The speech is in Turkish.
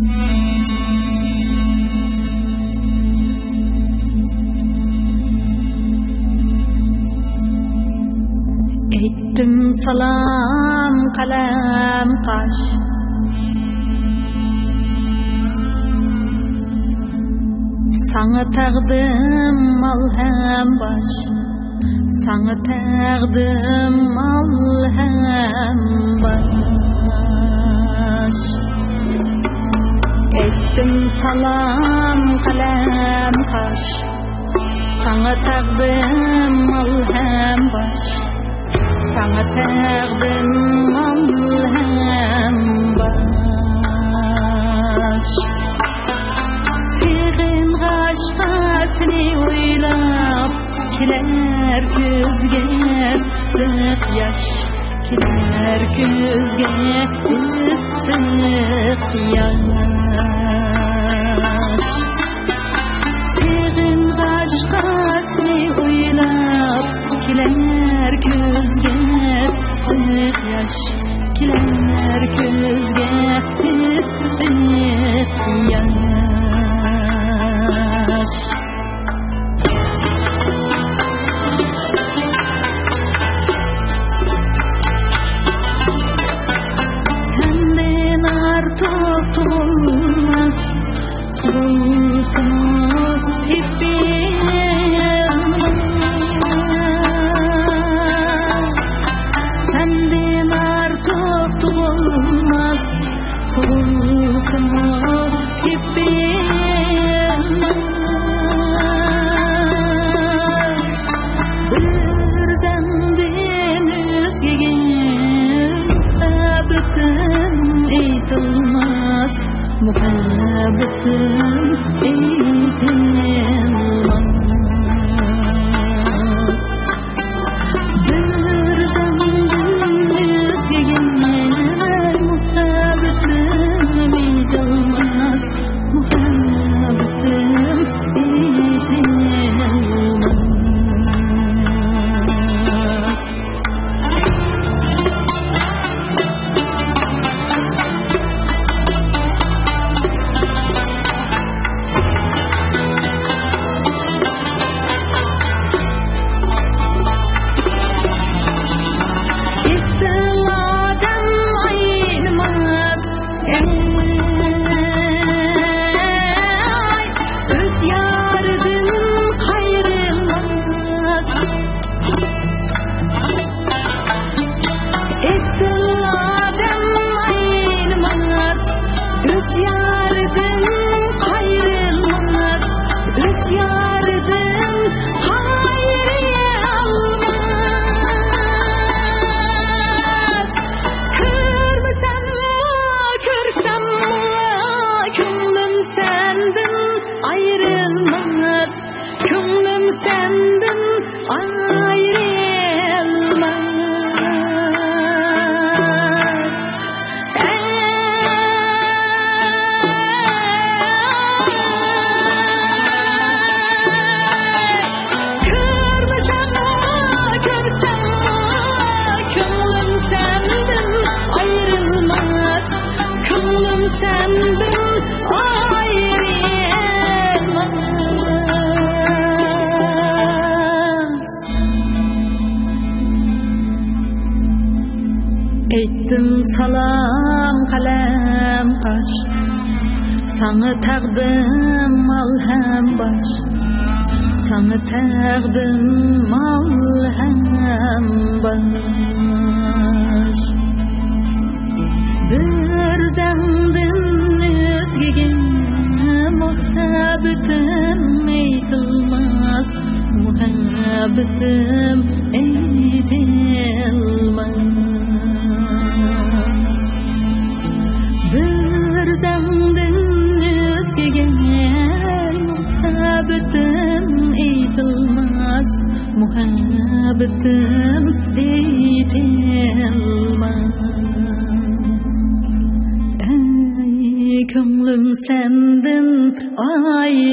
Ettim salam kalem kaş, sana taqdim malhem baş, sana taqdim malhem baş. Ettim salam kalem kaş, sana taqdim malhem baş, sana taqdim malhem baş. Serin gaşqasını oylab kiler gözge ıssık yaş, kiler gözge ıssık yaş. Serin gaşqasını oylab kiler gözge ıssık yaş, kiler gözge ıssık yaş. Senden artık tutulmaz, tutulsun ipim. Senden artık tutulmaz, tutulsun ipim. Bir zendin özgege muhabbetim eytilmaz, muhabbetim eytilmaz. Bir zendin özgege muhabbetim eytilmaz, muhabbetim eytilmaz. Ettim salam kalem kaş, sana taqdim malhem baş, sana taqdim malhem baş. Bir zendin özgege muhabbetim eytilmaz, muhabbetim eytilmaz. Bir zendin özgege muhabbetim eytilmaz, muhabbetim eytilmaz. Ey könglim senden ayrılmaz.